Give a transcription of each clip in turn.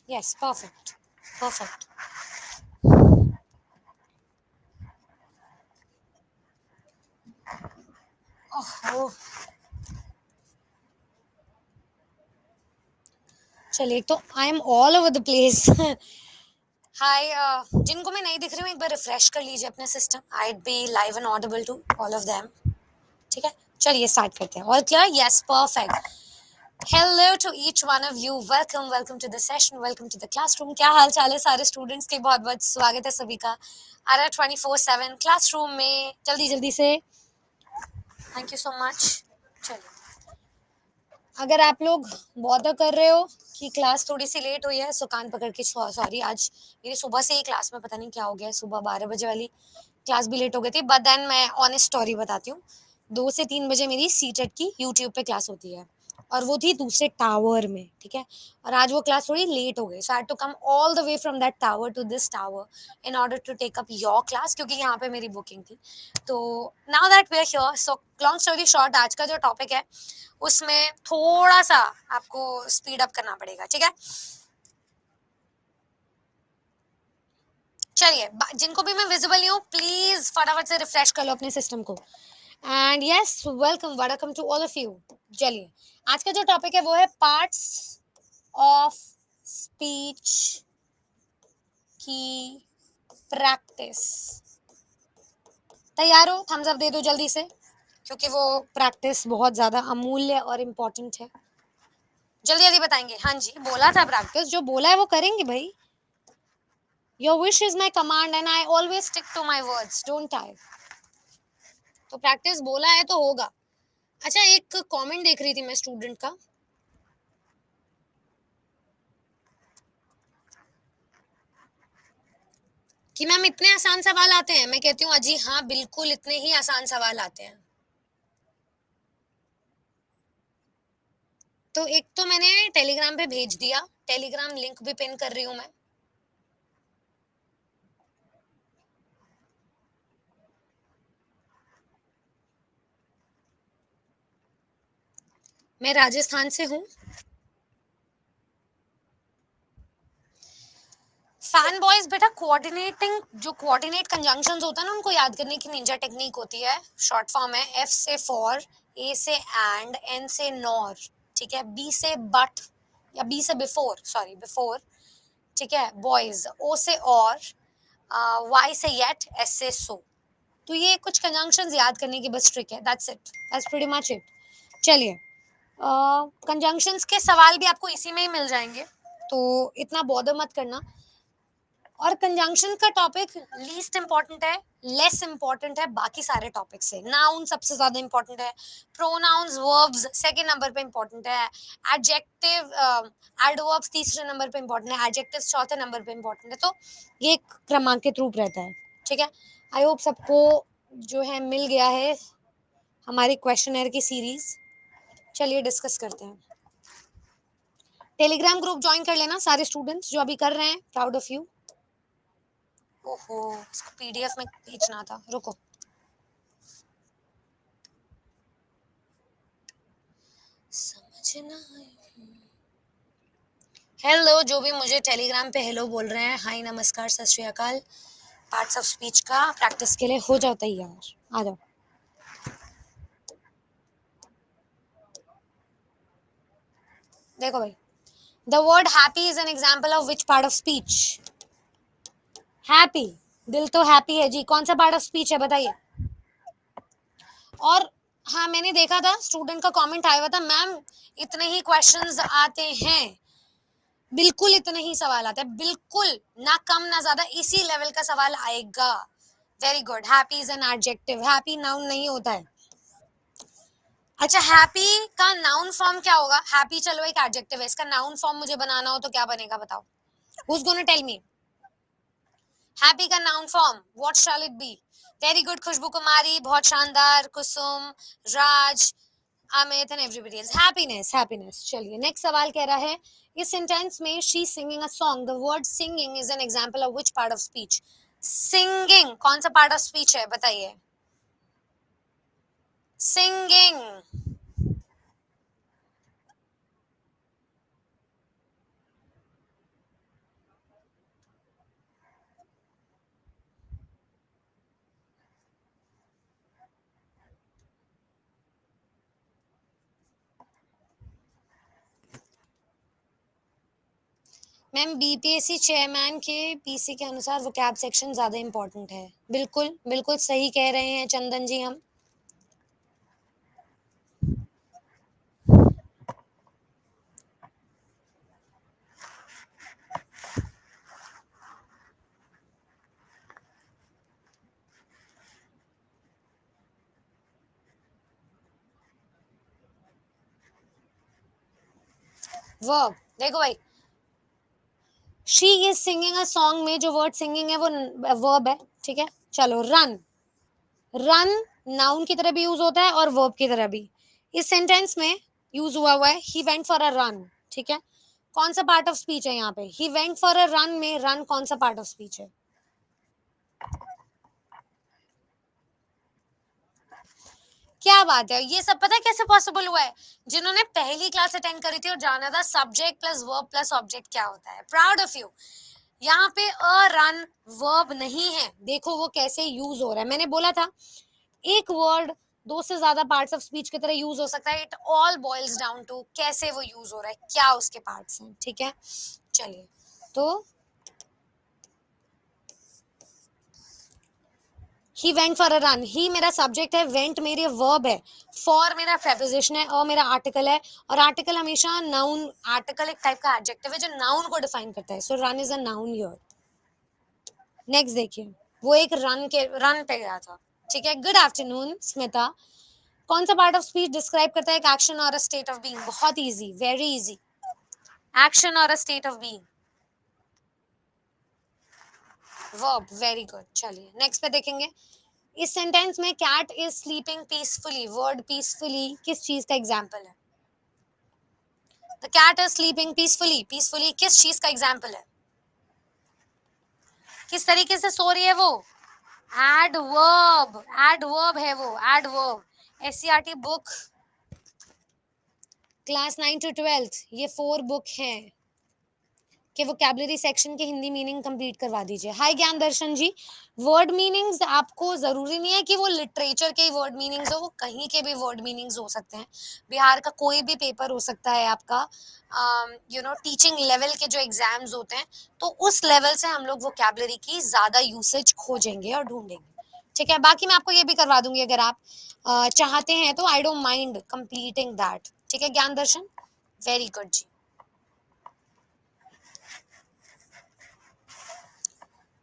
Yes, perfect. Perfect. Oh, चलिए तो I am all over the place. Hi, जिनको मैं नहीं दिख रही हूँ एक बार रिफ्रेश कर लीजिए अपने system. I be live and audible to all of them. ठीक है, चलिए स्टार्ट करते हैं। All clear? Yes, perfect. Hello to each one of you, welcome welcome to the session, welcome to the classroom. क्या हाल चाल है सारे स्टूडेंट्स के? बहुत बहुत स्वागत है सभी का आर 24/7 क्लासरूम में। जल्दी जल्दी से, थैंक यू सो मच। चलिए, अगर आप लोग बॉदर कर रहे हो कि क्लास थोड़ी सी लेट हुई है, सो कान पकड़ के सॉरी। आज मेरी सुबह से ही क्लास में पता नहीं क्या हो गया है। सुबह 12 बजे वाली क्लास भी लेट हो गई थी, बट देन मैं ऑनेस्ट स्टोरी बताती हूँ। 2 से 3 बजे मेरी सीटेट की यूट्यूब पे क्लास होती है, और वो थी दूसरे टावर में। ठीक है, और आज वो क्लास थोड़ी लेट हो गई, so I had to come all the way from that tower to this tower in order to take up your class, क्योंकि यहाँ पे मेरी बुकिंग थी। तो now that we are here, so long story short, आज का जो topic है उसमें थोड़ा सा आपको स्पीड अप करना पड़ेगा। ठीक है, चलिए, जिनको भी मैं विजिबल नहीं हूँ प्लीज फटाफट से रिफ्रेश कर लो अपने सिस्टम को। And yes, welcome welcome to all of you. चलिए, आज का जो टॉपिक है वो है पार्ट्स ऑफ स्पीच की प्रैक्टिस। तैयार हो? थम्स अप दे दो जल्दी से, क्योंकि वो प्रैक्टिस बहुत ज्यादा अमूल्य और इम्पोर्टेंट है। जल्दी जल्दी बताएंगे। हाँ जी, बोला था प्रैक्टिस, जो बोला है वो करेंगे भाई। Your wish is my command and I always stick to my words, don't I? तो प्रैक्टिस बोला है तो होगा। अच्छा, एक कमेंट देख रही थी मैं स्टूडेंट का, कि मैम इतने आसान सवाल आते हैं। मैं कहती हूँ अजी हाँ, बिल्कुल इतने ही आसान सवाल आते हैं। तो एक तो मैंने टेलीग्राम पे भेज दिया, टेलीग्राम लिंक भी पिन कर रही हूँ मैं। मैं राजस्थान से हूँ। फैन बॉयज बेटा, कोऑर्डिनेटिंग, जो कोऑर्डिनेट कंजंक्शंस होता है ना, उनको याद करने की निंजा टेक्निक होती है। शॉर्ट फॉर्म है एफ से फॉर, ए से एंड, एन से नॉर, ठीक है, बी से बट या बी से बिफोर, सॉरी बिफोर, ठीक है, बॉयज, ओ से और, वाई से येट, एस से सो। तो ये कुछ कंजंक्शंस याद करने की बस ट्रिक है, that's it, that's pretty much it. चलिए, कंजंक्शंस के सवाल भी आपको इसी में ही मिल जाएंगे, तो इतना बॉदर मत करना। और कंजंक्शन का टॉपिक लीस्ट इंपॉर्टेंट है, लेस इंपॉर्टेंट है बाकी सारे टॉपिक से। नाउन सबसे ज्यादा इंपॉर्टेंट है, प्रोनाउंस वर्ब्स सेकंड नंबर पे इंपॉर्टेंट है, एडजेक्टिव एडवर्ब्स तीसरे नंबर पे इंपॉर्टेंट है, एडजेक्टिव्स चौथे नंबर पे इंपॉर्टेंट है। तो ये एक क्रमांकित रूप रहता है। ठीक है, आई होप सबको जो है मिल गया है हमारी क्वेश्चनर की सीरीज। चलिए डिस्कस करते हैं। टेलीग्राम ग्रुप ज्वाइन कर लेना सारे स्टूडेंट्स जो अभी कर रहे हैं, प्राउड ऑफ यू। ओहो, इसको पीडीएफ में भेजना था, रुको। समझना। हेलो, जो भी मुझे टेलीग्राम पे हेलो बोल रहे हैं, हाय नमस्कार सत श्री अकाल। पार्ट्स ऑफ स्पीच का प्रैक्टिस के लिए हो जाओ तैयार, आ जाओ। देखो भाई, the word happy is an example of which part of speech? Happy, दिल तो हैप्पी है जी, कौन सा पार्ट ऑफ स्पीच है बताइए? और हाँ, मैंने देखा था स्टूडेंट का कमेंट आया हुआ था, मैम इतने ही क्वेश्चंस आते हैं। बिल्कुल इतने ही सवाल आते हैं, बिल्कुल, ना कम ना ज्यादा, इसी लेवल का सवाल आएगा। Very good. Happy is an adjective, happy noun नहीं होता है। अच्छा, हैप्पी का नाउन फॉर्म क्या होगा? हैप्पी चलो एक एडजेक्टिव है, इसका नाउन फॉर्म मुझे बनाना हो तो क्या बनेगा बताओ? Who is gonna tell me? Happy का noun form what shall it be? Very good Khushboo Kumari, बहुत शानदार। Kusum, Raj, Amit and everybody else. Happiness, happiness. चलिए नेक्स्ट सवाल कह रहा है, इस सेंटेंस में she singing a song, the word singing is an example of which part of speech? Singing कौन सा पार्ट ऑफ स्पीच है, बताइए। सिंगिंग। मैम बीपीएससी चेयरमैन के पीसी के अनुसार वो कैब सेक्शन ज्यादा इंपॉर्टेंट है। बिल्कुल बिल्कुल सही कह रहे हैं चंदन जी हम। वर्ब देखो भाई, she is singing a song में जो वर्ड सिंगिंग है वो वर्ब है, ठीक है। चलो रन, रन नाउन की तरह भी यूज होता है और वर्ब की तरह भी। इस सेंटेंस में यूज हुआ है ही वेंट फॉर अ रन, ठीक है। कौन सा पार्ट ऑफ स्पीच है यहाँ पे? ही वेंट फॉर अ रन में रन कौन सा पार्ट ऑफ स्पीच है? क्या बात है, ये सब पता है कैसे पॉसिबल हुआ है? जिन्होंने पहली क्लास अटेंड करी थी और जाना था subject plus verb plus object क्या होता है, प्राउड ऑफ यू। यहाँ पे अ रन वर्ब नहीं है, देखो वो कैसे यूज हो रहा है। मैंने बोला था एक वर्ड दो से ज्यादा पार्ट्स ऑफ स्पीच की तरह यूज हो सकता है। It all boils down to कैसे वो यूज हो रहा है, क्या उसके पार्ट्स हैं, ठीक है। चलिए, तो he went for a run, he मेरा सब्जेक्ट है, वेंट मेरी वर्ब है, फॉर मेरा प्रेपोजिशन है और मेरा आर्टिकल है। और आर्टिकल हमेशा नाउन, आर्टिकल एक टाइप का एडजेक्टिव है जो नाउन को डिफाइन करता है। So run is a noun here. Next देखिए, वो एक रन पे गया था, ठीक है। गुड आफ्टरनून स्मिता, कौन सा पार्ट ऑफ स्पीच डिस्क्राइब करता है एक एक्शन और अ स्टेट ऑफ बीइंग? बहुत इजी, वेरी इजी। एक्शन और a state of being, verb, very good. चलिए नेक्स्ट पे देखेंगे, इस सेंटेंस में cat is sleeping peacefully, word peacefully किस चीज का एग्जाम्पल है? The cat is sleeping peacefully, peacefully किस चीज का एग्जाम्पल है? किस तरीके से सो रही है वो? एडवर्ब, एडवर्ब है वो, adverb. SCERT book class 9 to 12 ये 4 बुक हैं कि वोकैबुलरी सेक्शन के हिंदी मीनिंग कंप्लीट करवा दीजिए। हाय ज्ञान दर्शन जी, वर्ड मीनिंग्स आपको जरूरी नहीं है कि वो लिटरेचर के वर्ड मीनिंग्स हो, वो कहीं के भी वर्ड मीनिंग्स हो सकते हैं। बिहार का कोई भी पेपर हो सकता है आपका, टीचिंग लेवल के जो एग्जाम्स होते हैं, तो उस लेवल से हम लोग वोकैबुलरी की ज्यादा यूसेज खोजेंगे और ढूंढेंगे, ठीक है। बाकी मैं आपको ये भी करवा दूंगी अगर आप चाहते हैं तो, I don't mind completing that, ठीक है ज्ञान दर्शन। वेरी गुड जी।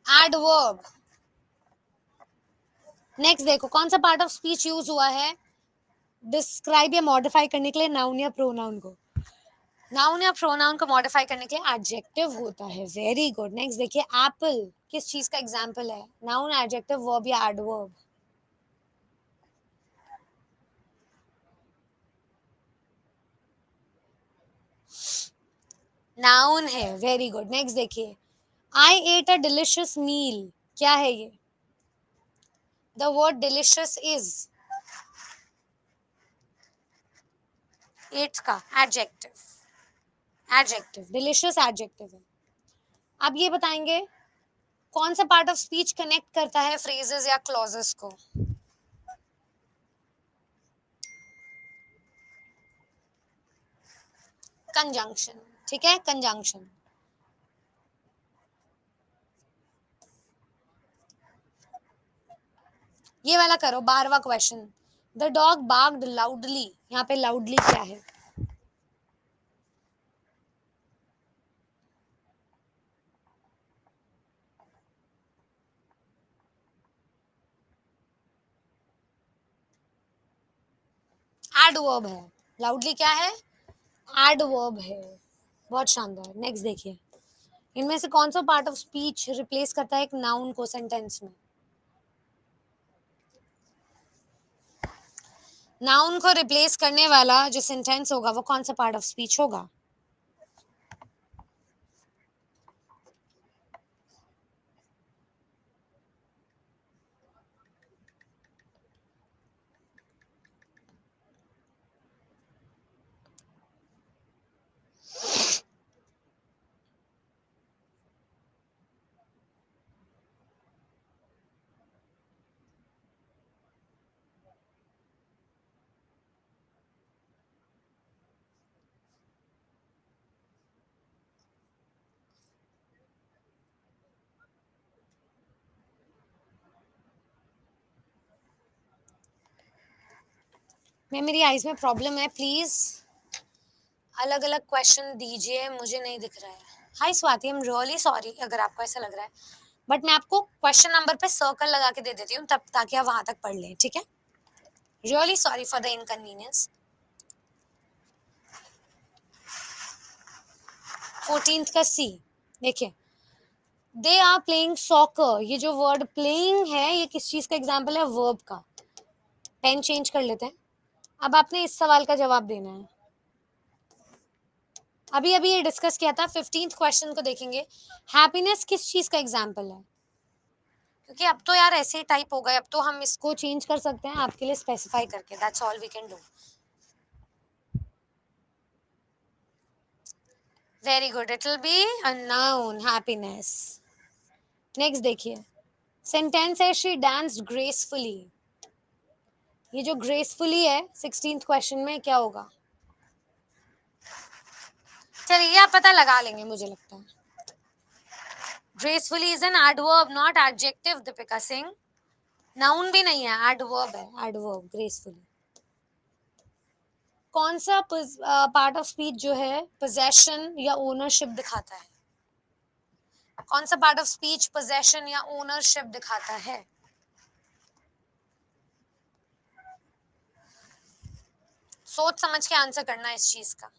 एडवर्ब, नेक्स्ट देखो कौन सा पार्ट ऑफ स्पीच यूज हुआ है डिस्क्राइब या मॉडिफाई करने के लिए नाउन या प्रोनाउन को? नाउन या प्रोनाउन को मॉडिफाई करने के लिए एडजेक्टिव होता है। Very good. नेक्स्ट देखिए, एप्पल किस चीज का एग्जांपल है? नाउन, एडजेक्टिव, वर्ब या एडवर्ब? नाउन है। Very good. नेक्स्ट देखिए, I ate a delicious meal, क्या है ये? The word delicious is ate का एडजेक्टिव, एडजेक्टिव डिलिशियस एडजेक्टिव है। अब ये बताएंगे कौन सा पार्ट ऑफ स्पीच कनेक्ट करता है फ्रेजेस या क्लॉजेस को? कंजंक्शन, ठीक है, कंजंक्शन। ये वाला करो, 12वां क्वेश्चन। द डॉग बार्क्ड लाउडली, यहाँ पे लाउडली क्या है? एडवर्ब है। लाउडली क्या है? एडवर्ब है। बहुत शानदार। नेक्स्ट देखिए, इनमें से कौन सा पार्ट ऑफ स्पीच रिप्लेस करता है एक नाउन को सेंटेंस में? नाउन को रिप्लेस करने वाला जो सेंटेंस होगा वो कौन सा पार्ट ऑफ स्पीच होगा? मेरी आईज में प्रॉब्लम है, प्लीज अलग अलग क्वेश्चन दीजिए, मुझे नहीं दिख रहा है। Hi Swati, I am really sorry अगर आपको ऐसा लग रहा है, बट मैं आपको क्वेश्चन नंबर पे सर्कल लगा के दे देती हूँ, तब ताकि आप वहां तक पढ़ लें, ठीक है? Really sorry for the inconvenience. 14th का सी, देखिए, दे आर प्लेइंग सॉकर, ये जो वर्ड प्लेइंग है ये किस चीज का एग्जाम्पल है? वर्ब का। पेन चेंज कर लेते हैं। अब आपने इस सवाल का जवाब देना है। अभी अभी ये डिस्कस किया था, 15th क्वेश्चन को देखेंगे। हैप्पीनेस किस चीज का एग्जाम्पल है? क्योंकि अब तो यार ऐसे ही टाइप हो गए, अब तो हम इसको चेंज कर सकते हैं आपके लिए स्पेसिफाई करके, that's all we can do. Very good, it will be a noun, happiness. Next देखिए, सेंटेंस है शी डांस्ड ग्रेसफुली। ये जो ग्रेसफुली है 16th क्वेश्चन में क्या होगा? चलिए आप पता लगा लेंगे, मुझे लगता है। Gracefully is an adverb, not adjective, Deepika Singh. Noun भी नहीं है, एडवर्ब है, एडवर्ब ग्रेसफुली। कौन सा पार्ट ऑफ स्पीच जो है पोजेशन या ओनरशिप दिखाता है? कौन सा पार्ट ऑफ स्पीच पोजेशन या ओनरशिप दिखाता है? सोच समझ के आंसर करना है इस चीज का।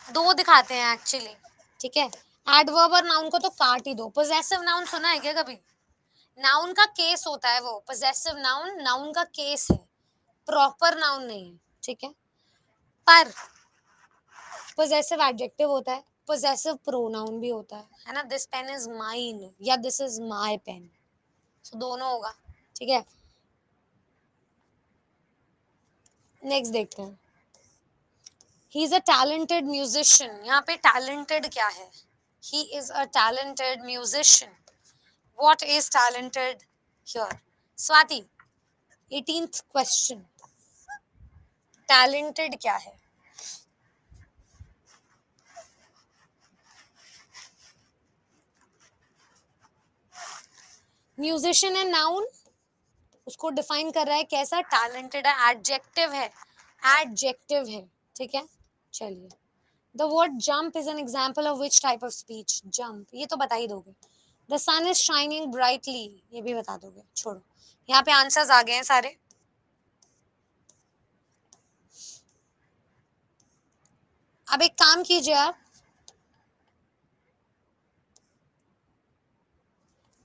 दो दिखाते हैं एक्चुअली, ठीक है? एडवर्ब और नाउन को तो काट ही दो। पोजेसिव नाउन सुना है क्या कभी? नाउन का केस होता है वो, पोजेसिव नाउन नाउन का केस है, प्रॉपर नाउन नहीं है, ठीक है? पर पोजेसिव एडजेक्टिव होता है, पोजेसिव प्रोनाउन भी होता है ना? दिस पेन इज माइन या दिस इज माय पेन, तो दोनों होगा, ठीक है? नेक्स्ट देखते हैं, he is a talented musician. यहाँ पे टैलेंटेड क्या है? He is a talented musician. What is talented here? Swati, 18th question, talented क्या है? म्यूजिशियन है नाउन, उसको डिफाइन कर रहा है कैसा? टैलेंटेड है, एडजेक्टिव है, एडजेक्टिव है, ठीक है? चलिए, the word jump is an example of which type of speech? Jump, ये तो बता ही दोगे। The sun is shining brightly, ये भी बता दोगे, छोड़ो, यहाँ पे आंसर्स आ गए हैं सारे। अब एक काम कीजिए, आप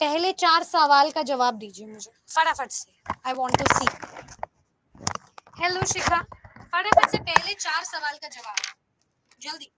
पहले 4 सवाल का जवाब दीजिए मुझे फटाफट से, I want to see. Hello Shikha, फटाफट से पहले 4 सवाल का जवाब, जल्दी।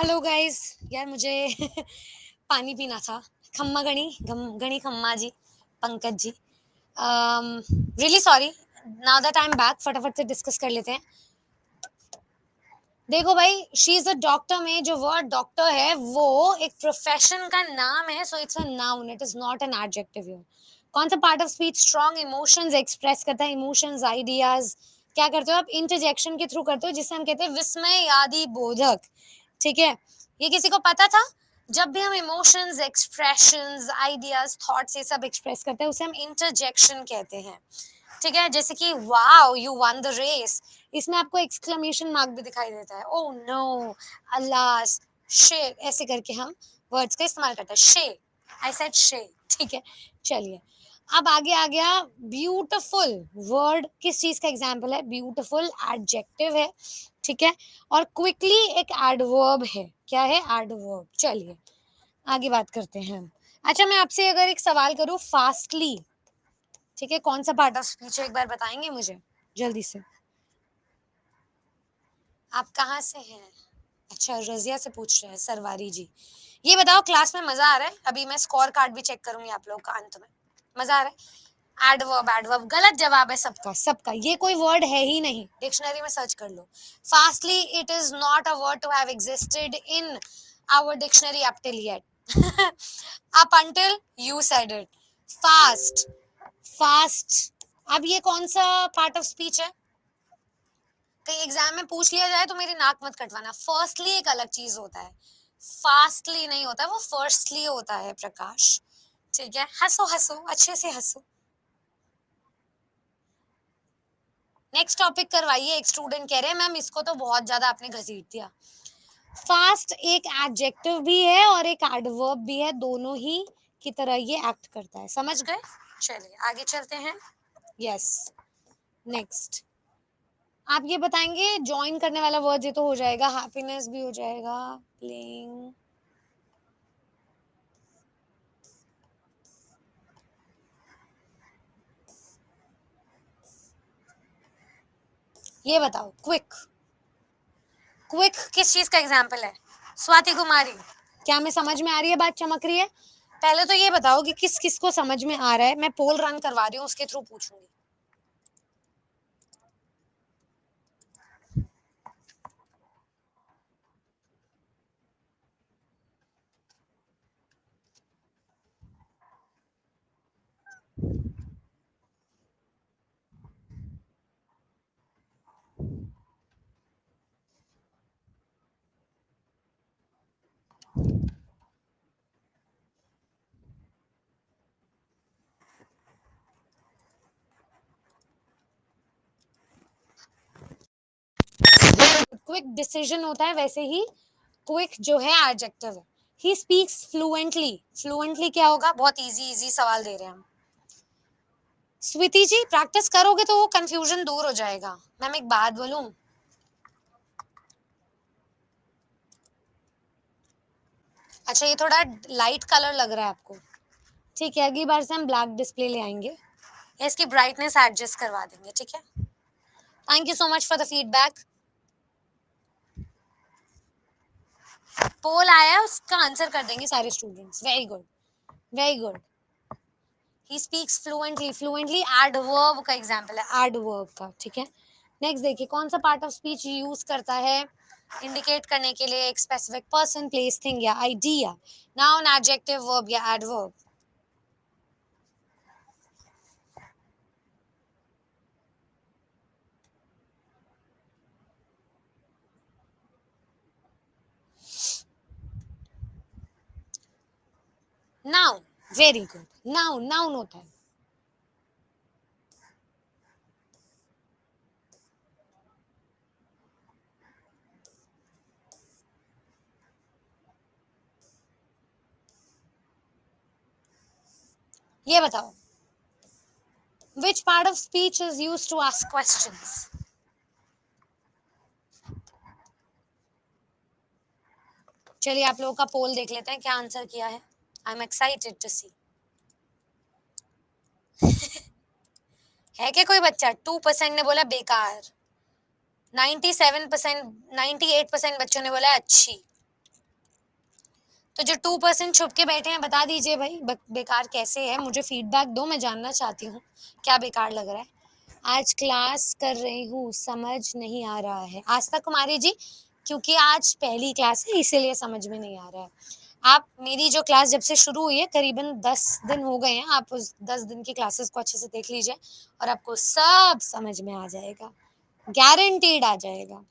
हेलो गाइस, यार मुझे पानी पीना था। खम्मा गणी गणी खम्मा जी, Pankaj ji, really sorry. Now that I am back, फटाफट से डिस्कस कर लेते हैं। देखो भाई, शी इज अ डॉक्टर में जो वर्ड डॉक्टर है वो एक प्रोफेशन का नाम है, so it's a noun, it is not an adjective here. कौन सा part of speech strong emotions express करता है? इमोशंस, आइडियाज, क्या करते हो आप? इंटरजेक्शन के थ्रू करते हो, जिससे हम कहते हैं विस्मय आदि बोधक। ठीक है, ये किसी को पता था? जब भी हम इमोशंस, एक्सप्रेशंस, आइडियाज, थॉट्स ये सब एक्सप्रेस करते हैं उसे हम इंटरजेक्शन कहते हैं। ठीक है, जैसे कि wow you won the race, इसमें आपको एक्सक्लेमेशन मार्क भी दिखाई देता है। ओह नो, अलास, शिट, ऐसे करके हम वर्ड्स का इस्तेमाल करते हैं। शे, आई सेड शे। ठीक है, चलिए अब आगे आ गया। ब्यूटिफुल वर्ड किस चीज का एग्जाम्पल है? ब्यूटिफुल एडजेक्टिव है। ठीक है, और क्विकली एक एडवर्ब है। क्या है? एडवर्ब। चलिए आगे बात करते हैं। अच्छा, मैं आपसे अगर एक सवाल करूं, फास्टली, ठीक है, कौन सा पार्ट ऑफ स्पीच है, एक बार बताएंगे मुझे जल्दी से? आप कहाँ से हैं? अच्छा, रजिया से पूछ रहे हैं, सरवारी जी। ये बताओ, क्लास में मजा आ रहा है? अभी मैं स्कोर कार्ड भी चेक करूंगी आप लोग का अंत में। मजा आ रहा है? एडवर्ब, एडवर्ब गलत जवाब है सबका, सबका। ये कोई वर्ड है ही नहीं, डिक्शनरी में सर्च कर लो। Fastly it is not a word to have existed in our dictionary up till yet. Up until you said it. Fast, fast. अब ये कौन सा पार्ट ऑफ स्पीच है? कहीं एग्जाम में पूछ लिया जाए तो मेरी नाक मत कटवाना। फर्स्टली एक अलग चीज होता है, फास्टली नहीं होता, वो फर्स्टली होता है प्रकाश। ठीक है, हंसो हंसो, अच्छे से हंसो। नेक्स्ट टॉपिक करवाइए। एक स्टूडेंट कह रहे हैं मैम इसको तो बहुत ज्यादा आपने घसीट दिया। फास्ट एक एडजेक्टिव भी है और एक एडवर्ब भी है, दोनों ही की तरह ये एक्ट करता है। समझ गए? चलिए आगे चलते हैं। यस, नेक्स्ट आप ये बताएंगे, ज्वाइन करने वाला वर्ड ये तो हो जाएगा, हैप्पीनेस भी हो जाएगा, प्लेइंग। ये बताओ, क्विक, क्विक किस चीज का एग्जाम्पल है? स्वाति कुमारी, क्या मैं समझ में आ रही है बात? चमक रही है? पहले तो ये बताओ कि किस किस को समझ में आ रहा है। मैं पोल रन करवा रही हूँ, उसके थ्रू पूछूंगी। क्विक डिसीजन होता है, वैसे ही क्विक जो है एडजेक्टिव है। ही स्पीक्स फ्लुएंटली, फ्लुएंटली क्या होगा? बहुत इजी इजी सवाल दे रहे हैं हम। स्वीति जी प्रैक्टिस करोगे तो वो कंफ्यूजन दूर हो जाएगा। मैम एक बात बोलूं, अच्छा ये थोड़ा लाइट कलर लग रहा है आपको, ठीक है, अगली बार से हम ब्लैक डिस्प्ले ले आएंगे या इसकी ब्राइटनेस एडजस्ट करवा देंगे। ठीक है, thank you so much for the feedback. Poll आया है, उसका आंसर कर देंगे सारे students. Very good, very good. He speaks fluently, fluently adverb का एग्जांपल है, एडवर्ब का। ठीक है, नेक्स्ट देखिए, कौन सा पार्ट ऑफ स्पीच यूज करता है इंडिकेट करने के लिए एक स्पेसिफिक पर्सन, प्लेस, थिंग या आइडिया? नाउन, एडजेक्टिव, वर्ब या adverb? Noun, very good, noun, noun होता है। ये बताओ, which part of speech is used to ask questions? चलिए आप लोगों का पोल देख लेते हैं, क्या आंसर किया है। आई एम एक्साइटेड टू सी। है क्या कोई बच्चा? 2% ने बोला बेकार, 97%, 98% बच्चों ने बोला अच्छी। तो जो 2% छुप के बैठे हैं बता दीजिए भाई बेकार कैसे है, मुझे फीडबैक दो, मैं जानना चाहती हूँ क्या बेकार लग रहा है। आज क्लास कर रही हूँ, समझ नहीं आ रहा है। आस्था कुमारी जी, क्योंकि आज पहली क्लास है इसीलिए समझ में नहीं आ रहा है। आप मेरी जो क्लास जब से शुरू हुई है करीबन 10 दिन हो गए हैं, आप उस 10 दिन की क्लासेस को अच्छे से देख लीजिए और आपको सब समझ में आ जाएगा, गारंटीड आ जाएगा।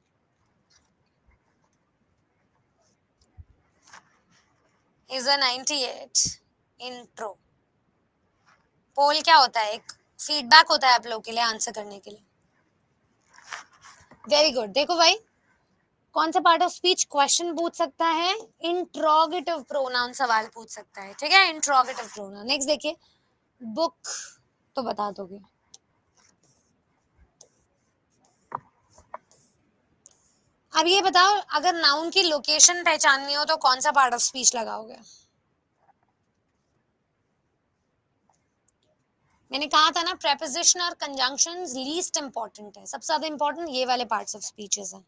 Is a 98 intro. पोल क्या होता है? एक फीडबैक होता है आप लोगों के लिए आंसर करने के लिए। Very good. देखो भाई, कौन सा पार्ट ऑफ स्पीच क्वेश्चन पूछ सकता है? इंट्रोगेटिव प्रोनाउन सवाल पूछ सकता है, ठीक है, इंट्रोगेटिव प्रोनाउन। नेक्स्ट देखिए, बुक तो बता दोगे। अब ये बताओ, अगर नाउन की लोकेशन पहचाननी हो तो कौन सा पार्ट ऑफ स्पीच लगाओगे? मैंने कहा था ना, प्रेपोजिशन और कंजंक्शंस लीस्ट इंपॉर्टेंट है, सबसे ज्यादा इंपॉर्टेंट ये वाले पार्ट्स ऑफ स्पीचेस हैं।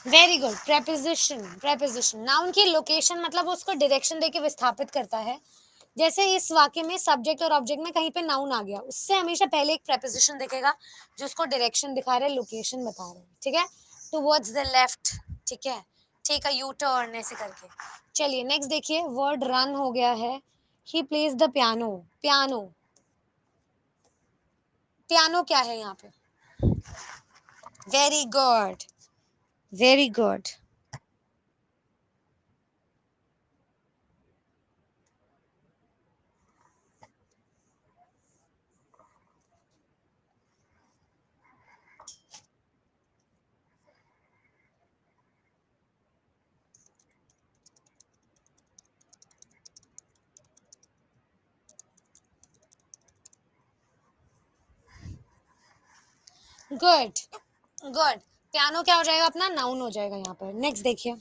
Very good. Preposition, preposition noun की लोकेशन मतलब उसको डायरेक्शन देके विस्थापित करता है। जैसे इस वाक्य में सब्जेक्ट और ऑब्जेक्ट में कहीं पे नाउन आ गया, उससे हमेशा पहले एक प्रेपोजिशन दिखेगा जो उसको डायरेक्शन दिखा रहा है, लोकेशन बता रहा है, ठीक है। टुवर्ड्स द लेफ्ट, ठीक है, टेक अ यू टर्न, ऐसे करके। चलिए नेक्स्ट देखिए, वर्ड रन हो गया है। He plays the piano. Piano, piano क्या है यहाँ पे? Very good, very good, good, good. Piano क्या हो जाएगा अपना? नाउन हो जाएगा यहाँ पर। नेक्स्ट देखिए,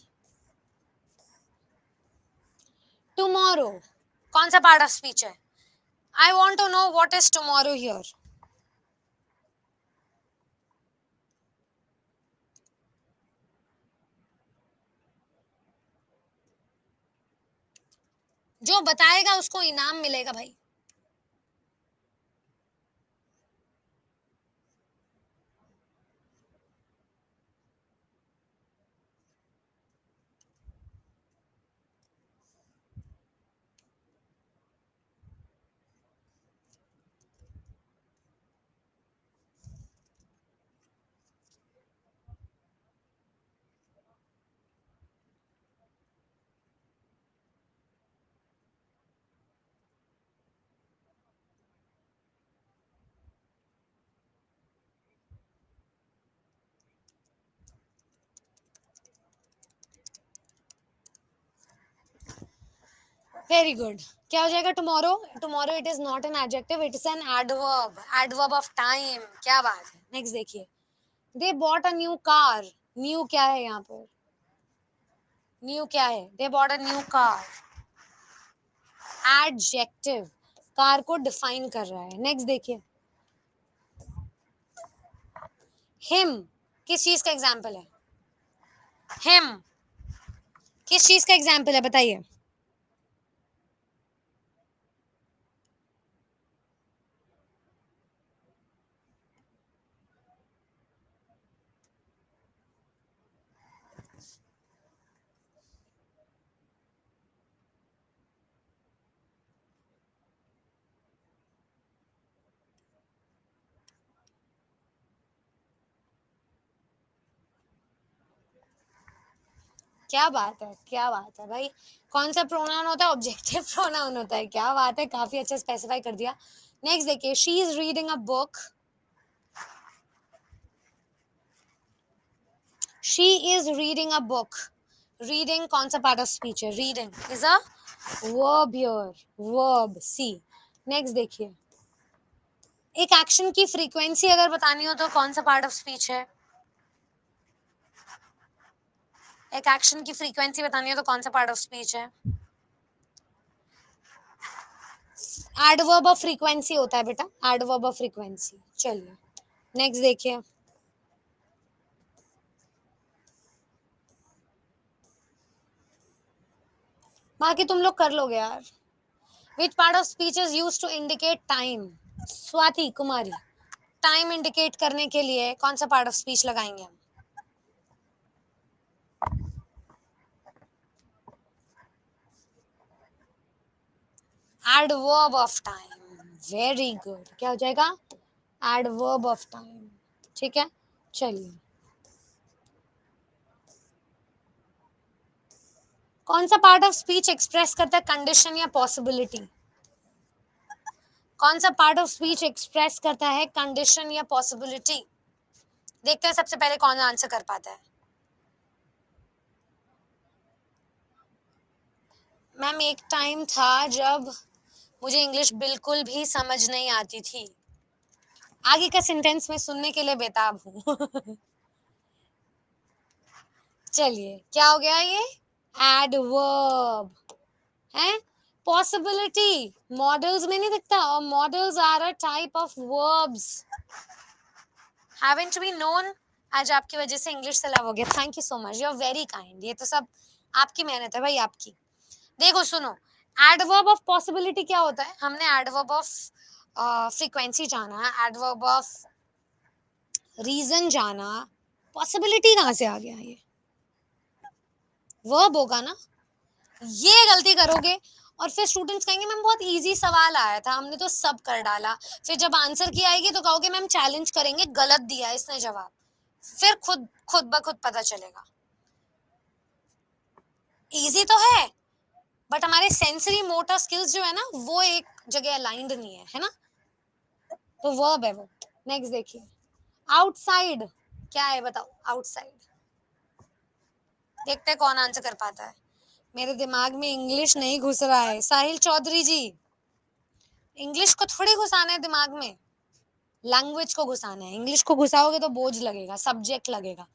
टुमारो कौन सा पार्ट ऑफ स्पीच है? I want to know what is tomorrow here. जो बताएगा उसको इनाम मिलेगा भाई। Very good. क्या हो जाएगा tomorrow? Tomorrow it is not an adjective, it is an adverb, adverb of time. क्या बात है। नेक्स्ट देखिए, they bought a new car. New क्या है यहाँ पर? न्यू क्या है? They bought a new car, adjective, car को डिफाइन कर रहा है। नेक्स्ट देखिए, हिम किस चीज का एग्जाम्पल है? हिम किस चीज का एग्जाम्पल है बताइए? क्या बात है, क्या बात है भाई। कौन सा प्रोनाउन होता है? ऑब्जेक्टिव प्रोनाउन होता है। क्या बात है, काफी अच्छा स्पेसिफाई कर दिया। नेक्स्ट देखिए, she is reading a book. She is reading a book. Reading कौन सा पार्ट ऑफ स्पीच है? Reading is a verb here, verb see. Next देखिए, एक एक्शन की फ्रीक्वेंसी अगर बतानी हो तो कौन सा पार्ट ऑफ स्पीच है? एक एक्शन की फ्रीक्वेंसी बतानी हो तो कौन सा पार्ट ऑफ स्पीच है? एडवर्ब ऑफ फ्रीक्वेंसी होता है बेटा, एडवर्ब ऑफ फ्रीक्वेंसी। चलिए नेक्स्ट देखिए, बाकी तुम लोग कर लोगे यार। Which part of speech is used to indicate time? Swati Kumari, time indicate करने के लिए कौन सा पार्ट ऑफ स्पीच लगाएंगे हम? Adverb of time. Very good, क्या हो जाएगा? Adverb of time. ठीक है, चलिए, कौन सा पार्ट ऑफ स्पीच एक्सप्रेस करता है कंडीशन या पॉसिबिलिटी? कौन सा पार्ट ऑफ स्पीच एक्सप्रेस करता है कंडीशन या पॉसिबिलिटी? देखते हैं सबसे पहले कौन आंसर कर पाता है। मैम एक टाइम था जब मुझे इंग्लिश बिल्कुल भी समझ नहीं आती थी। आगे का सेंटेंस मैं सुनने के लिए बेताब हूँ। चलिए, क्या हो गया ये? एडवर्ब है। पॉसिबिलिटी मॉडल्स में नहीं दिखता, और models are a type of verbs. Haven't we known? आज आपकी वजह से इंग्लिश से लव हो गया। Thank you so much, you are very kind. ये तो सब आपकी मेहनत है भाई, आपकी। देखो सुनो, एडवर्ब ऑफ पॉसिबिलिटी क्या होता है? हमने एडवर्ब ऑफ फ्रीक्वेंसी जाना है, एडवर्ब ऑफ रीजन जाना, पॉसिबिलिटी कहाँ से आ गया? ये वर्ब होगा ना। ये गलती करोगे और फिर स्टूडेंट्स कहेंगे मैम बहुत इजी सवाल आया था, हमने तो सब कर डाला। फिर जब आंसर की आएगी तो कहोगे मैम चैलेंज करेंगे, गलत दिया इसने जवाब। फिर खुद खुद ब खुद पता चलेगा। इजी तो है, बट हमारे सेंसरी मोटर स्किल्स जो है ना, वो एक जगह अलाइंड नहीं है, है ना? तो वर्ब है वो। नेक्स्ट देखिए, आउटसाइड क्या है बताओ? आउटसाइड, देखते हैं कौन आंसर कर पाता है। मेरे दिमाग में इंग्लिश नहीं घुस रहा है। साहिल चौधरी जी, इंग्लिश को थोड़ी घुसाना है दिमाग में, लैंग्वेज को घुसाना है। इंग्लिश को घुसाओगे तो बोझ लगेगा, सब्जेक्ट लगेगा।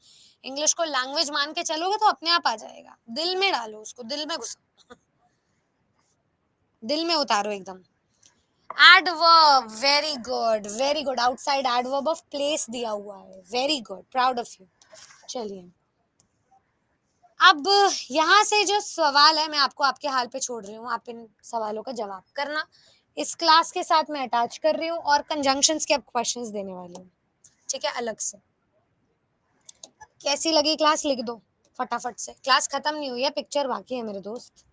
इंग्लिश को लैंग्वेज मान के चलोगे तो अपने आप आ जाएगा। दिल में डालो उसको, दिल में घुसाओ, दिल में उतारो एकदम। Adverb, very good very good. Outside adverb of place दिया हुआ है। Very good, proud of you. चलिए, अब यहाँ से जो सवाल है मैं आपको आपके हाल पे छोड़ रही हूँ, आप इन सवालों का जवाब करना। इस क्लास के साथ मैं अटैच कर रही हूँ और कंजंक्शंस के अब क्वेश्चंस देने वाली हूँ, ठीक है, अलग से। कैसी लगी क्लास लिख दो फटाफट से। क्लास खत्म नहीं हुई है, पिक्चर बाकी है मेरे दोस्त।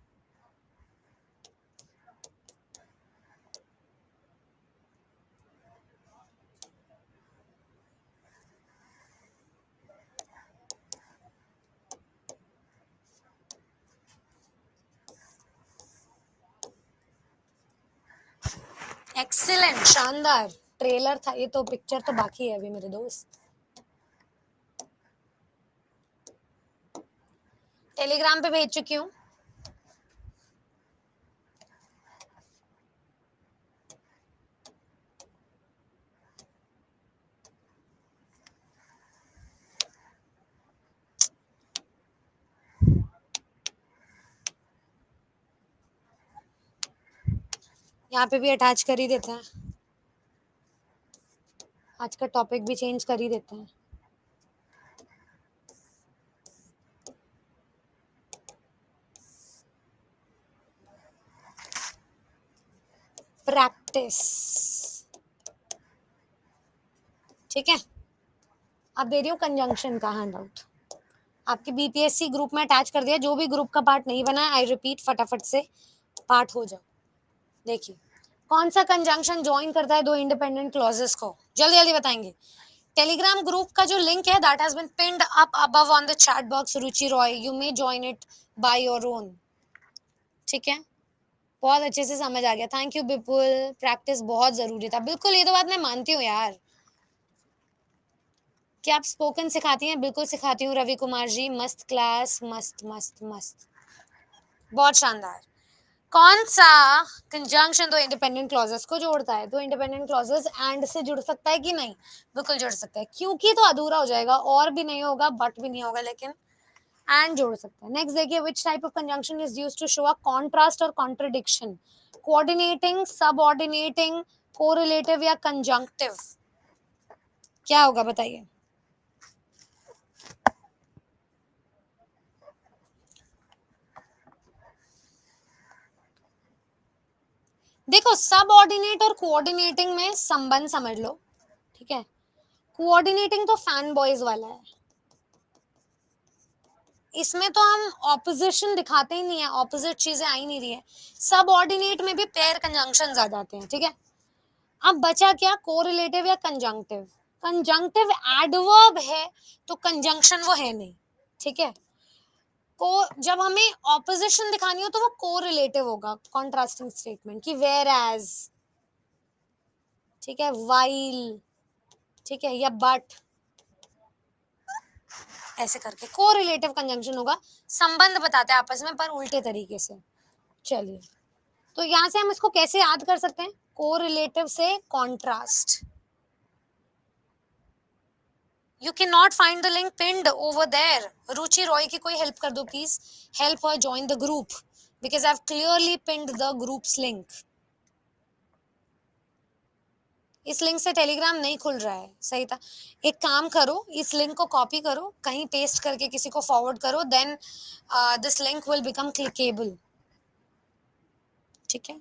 एक्सीलेंट, शानदार। ट्रेलर था ये, तो पिक्चर तो बाकी है अभी मेरे दोस्त। टेलीग्राम पे भेज चुकी हूँ। यहाँ पे भी अटैच कर ही देते हैं, आज का टॉपिक भी चेंज कर ही देते हैं। प्रैक्टिस, ठीक है। अब दे रही हूँ कंजंक्शन का हैंड आउट, आपके बीपीएससी ग्रुप में अटैच कर दिया। जो भी ग्रुप का पार्ट नहीं बना है, आई रिपीट, फटाफट से पार्ट हो जाओ। देखिए, कौन सा कंजंक्शन ज्वाइन करता है दो इंडिपेंडेंट क्लॉजेस को? जल्दी जल्दी बताएंगे। टेलीग्राम ग्रुप का जो लिंक है that has been pinned up above on the chat box Ruchi Roy, you may join it by your own. ठीक है, बहुत अच्छे से समझ आ गया, थैंक यू विपुल, प्रैक्टिस बहुत जरूरी था, बिल्कुल ये तो बात मैं मानती हूँ यार। क्या आप स्पोकन सिखाती हैं? बिल्कुल सिखाती हूँ रवि कुमार जी, मस्त क्लास, मस्त मस्त मस्त, बहुत शानदार। कौन सा कंजंक्शन दो इंडिपेंडेंट क्लॉजेस को जोड़ता है? दो इंडिपेंडेंट क्लॉजेस एंड से जुड़ सकता है कि नहीं? बिल्कुल जुड़ सकता है, क्योंकि तो अधूरा हो जाएगा, और भी नहीं होगा, बट भी नहीं होगा, लेकिन एंड जोड़ सकता है। नेक्स्ट देखिए, which type of conjunction is used to show a contrast और कॉन्ट्रडिक्शन? कोऑर्डिनेटिंग, सबऑर्डिनेटिंग, कोरिलेटिव या कंजंक्टिव? क्या होगा बताइए? देखो, सबऑर्डिनेट और कोऑर्डिनेटिंग में संबंध समझ लो, ठीक है। कोऑर्डिनेटिंग तो फैन बॉयज वाला है, इसमें तो हम ऑपोजिशन दिखाते ही नहीं है, ऑपोजिट चीजें आ ही नहीं रही है। सबऑर्डिनेट में भी पेयर कंजंक्शन आ जाते हैं, ठीक है। अब बचा क्या, कोरिलेटिव या कंजंक्टिव? कंजंक्टिव एडवर्ब है तो कंजंक्शन वो है नहीं, ठीक है। को जब हमें ऑपोजिशन दिखानी हो तो वो कोरिलेटिव होगा, कॉन्ट्रास्टिंग स्टेटमेंट की वेयर एज, ठीक है, वाइल, ठीक है, या बट, ऐसे करके कोरिलेटिव कंजंक्शन होगा, संबंध बताते हैं आपस में पर उल्टे तरीके से। चलिए, तो यहां से हम इसको कैसे याद कर सकते हैं? कोरिलेटिव से contrast. You can not find the link pinned over there. Ruchi Roy की कोई हेल्प कर दो please, help her join the group because I have clearly pinned the group's link. इस लिंक से टेलीग्राम नहीं खुल रहा है, सही था। एक काम करो, इस लिंक को कॉपी करो, कहीं पेस्ट करके किसी को फॉरवर्ड करो, then this link will become clickable, ठीक है।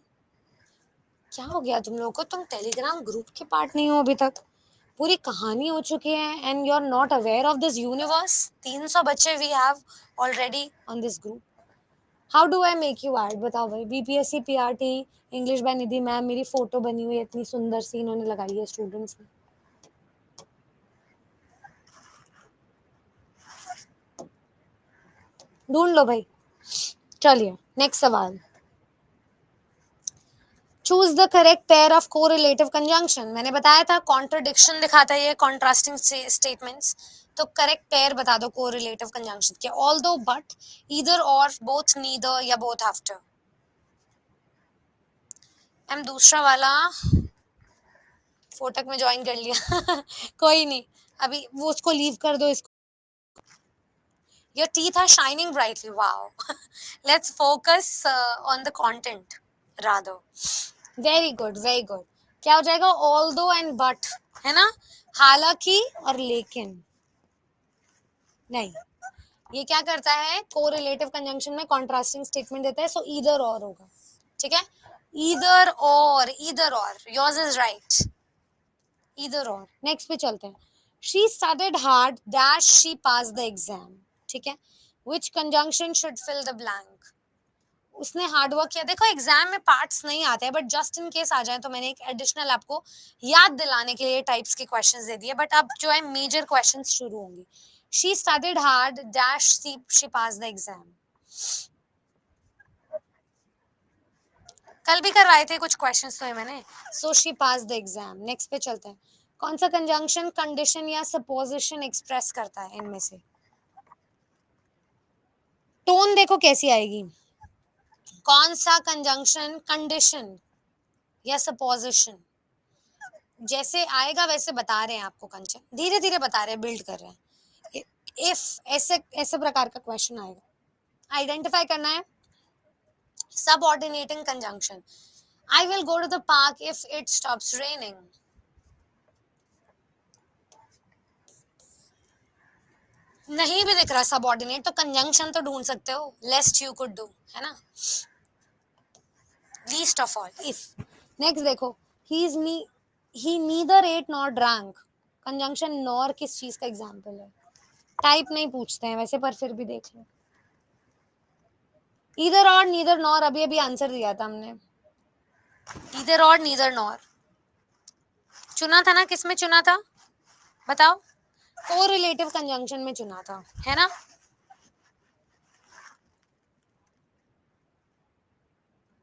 क्या हो गया तुम लोगों को, तुम टेलीग्राम ग्रुप के पार्ट नहीं हो अभी तक? पूरी कहानी हो चुकी है and you are not aware of this universe. 300 बच्चे we have already on this group. How do I make you add? बताओ भाई। BPSC PRT English by Nidhi ma'am, मेरी फोटो बनी हुई है इतनी सुंदर सी, इन्होंने लगाई है स्टूडेंट्स ने। ढूंढ लो भाई। चलिए नेक्स्ट सवाल, choose the correct pair of correlative conjunction. मैंने बताया था कॉन्ट्रडिक्शन दिखाता है ये कॉन्ट्रास्टिंग स्टेटमेंट्स, तो करेक्ट पेयर बता दो कोरिलेटिव कंजंक्शन के। ऑल्दो, बट, ईदर और, बोथ, नीदर या बोथ आफ्टर। मैम दूसरा वाला फोटक में ज्वाइन कर लिया कोई नहीं, अभी वो उसको लीव कर दो, इसको। Your teeth are shining brightly. Wow. Let's focus on the content rather. Very good, very good. क्या हो जाएगा? Although and but, है ना? हालांकि और लेकिन नहीं। ये क्या करता है? कोरिलेटिव कंजंक्शन में कॉन्ट्रास्टिंग स्टेटमेंट देता है, सो ईदर और होगा, ठीक है। Either or, either or, yours is right, either or. Next पे चलते हैं। She studied hard dash she pass the exam, ठीक है। Which conjunction should fill the blank? उसने हार्ड वर्क किया। देखो एग्जाम में पार्ट्स नहीं आते हैं, बट जस्ट इन केस आ जाए तो मैंने एक एडिशनल आपको याद दिलाने के लिए टाइप्स के क्वेश्चंस दे दिए, बट अब जो है मेजर क्वेश्चंस शुरू होंगे। She studied hard dash she pass the exam. कल भी करवाए थे कुछ क्वेश्चंस तो है मैंने। So she pass the exam. Next पे चलते हैं। कौन सा कंजंक्शन कंडीशन या सपोजिशन एक्सप्रेस करता है इनमें से? टोन देखो कैसी आएगी। कौन सा कंजंक्शन कंडीशन या सपोजिशन, जैसे आएगा वैसे बता रहे हैं आपको, कंचन धीरे धीरे बता रहे हैं, बिल्ड कर रहे हैं। इफ ऐसे ऐसे प्रकार का क्वेश्चन आएगा, आइडेंटिफाई करना है। Subordinating conjunction, I will go to the park if it stops raining. नहीं भी दिख रहा सबऑर्डिनेट तो कंजंक्शन तो ढूंढ सकते हो, लेस्ट यू कुड डू, है ना। Least of all, if. Next देखो, he is he neither ate nor drank. Conjunction nor किस चीज का एग्जांपल है? टाइप नहीं पूछते हैं वैसे, पर फिर भी देख लो। ईदर और, नीदर नॉर, अभी अभी आंसर दिया था हमने। ईदर और, नीदर नॉर चुना था ना, किसमें चुना था? बताओ, कोरिलेटिव कंजंक्शन में चुना था, है ना?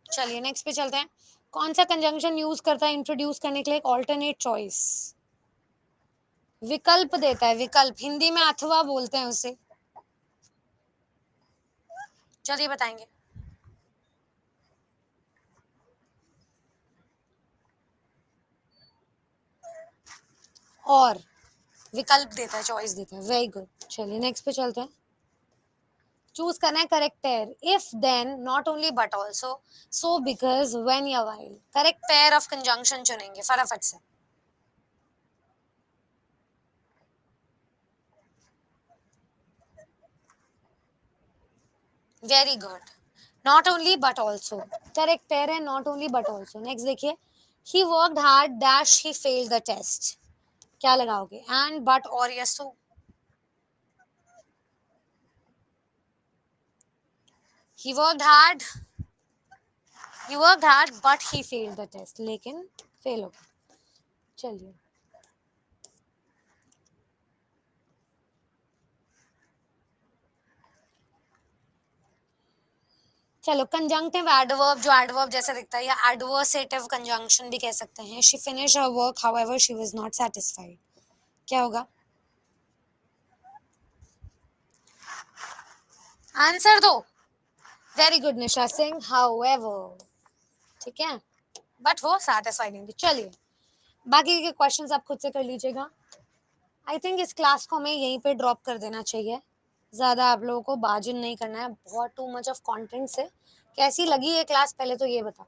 चलिए नेक्स्ट पे चलते हैं। कौन सा कंजंक्शन यूज करता है इंट्रोड्यूस करने के लिए एक ऑल्टरनेट चॉइस? विकल्प देता है, विकल्प, हिंदी में अथवा बोलते हैं उसे। चलिए बताएंगे। और विकल्प देता है, चॉइस देता है, वेरी गुड। चलिए नेक्स्ट पे चलते हैं। चूज करना है correct pair, if then not only but also, so because when या while. Correct pair of conjunction चुनेंगे फटाफट से। Very good, not only but also correct pair है, not only but also. Next देखिए, he worked hard dash he failed the test. क्या लगाओगे, and but और yes तो? he worked hard he worked hard but he failed the test, लेकिन fail हो गया। चलिए चलो, कंजंक्टिव एडवर्ब जो एडवर्ब जैसा दिखता है, या एडवर्सेटिव कंजंक्शन भी कह सकते हैं। She finish her work however she was not satisfied. क्या होगा? आंसर दो। Very good Nisha Singh, however. ठीक है, बट वो सेटिस्फाइड नहीं थी। चलिए बाकी के क्वेश्चंस आप खुद से कर लीजिएगा। आई थिंक इस क्लास को हमें यहीं पे ड्रॉप कर देना चाहिए। ज़्यादा आप लोगों को बाजुन नहीं करना है, बहुत टू मच ऑफ कंटेंट से। कैसी लगी ये क्लास, पहले तो ये बताओ,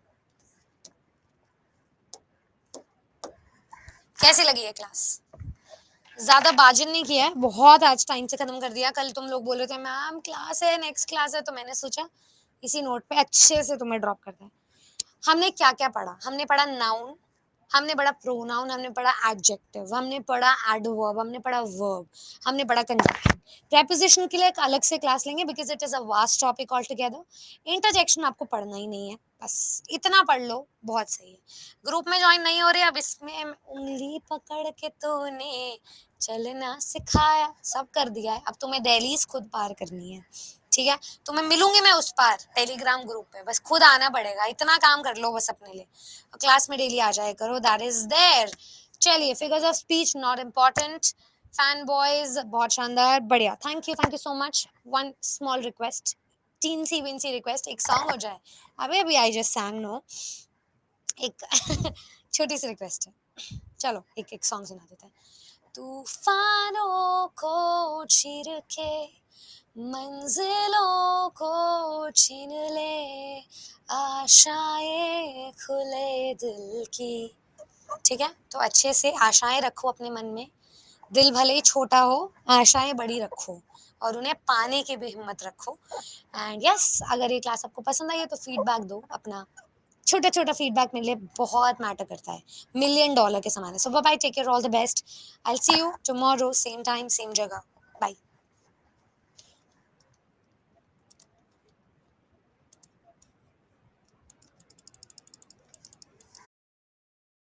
कैसी लगी ये क्लास? ज़्यादा बाजुन नहीं किया है, बहुत आज टाइम से ख़त्म कर दिया। कल तुम लोग बोल रहे थे मैम क्लास है, नेक्स्ट क्लास है, तो मैंने सोचा इसी नोट पे अच्छे से तुम्हें ड्रॉप करते हैं। हमने क्या क्या पढ़ा? हमने पढ़ा नाउन, हमने पढ़ा प्रोनाउन, हमने पढ़ा एडजेक्टिव, हमने पढ़ा एडवर्ब, हमने पढ़ा वर्ब, हमने पढ़ा कंजंक्शन। प्रेपोजिशन के लिए एक अलग से क्लास लेंगे because it is a vast topic all together. Interjection आपको पढ़ना ही नहीं है, बस इतना पढ़ लो, बहुत सही है। ग्रुप में ज्वाइन नहीं हो रहे, अब इसमें उंगली पकड़ के तूने चलना सिखाया, सब कर दिया है, अब तुम्हें दहलीज खुद पार करनी है। ठीक है, तो मैं मिलूंगी, मैं उस पार टेलीग्राम ग्रुप पे, बस खुद आना पड़ेगा, इतना काम कर लो बस अपने लिए। क्लास में डेली आ जाए करो, दैट इज देयर। चलिए, figures of speech not important, fan boys बहुत शानदार, बढ़िया, thank you so much. One small request, टीन सी विंसी रिक्वेस्ट, एक सॉन्ग हो जाए। अबे अभी आई जस्ट सैंग नो, एक छोटी सी रिक्वेस्ट है, चलो एक एक सॉन्ग सुना देते हैं। तूफानों को चीर के मंजिलों को छीन ले, आशाएं खुले दिल की। ठीक है, तो अच्छे से आशाएं रखो अपने मन में, दिल भले ही छोटा हो, आशाएं बड़ी रखो, और उन्हें पाने की भी हिम्मत रखो। एंड यस, अगर ये क्लास आपको पसंद आई है तो फीडबैक दो अपना, छोटा छोटा फीडबैक मेरे लिए बहुत मैटर करता है, $1,000,000 के समान है। So bye, take care, all the best, I will see you tomorrow, same time same जगह।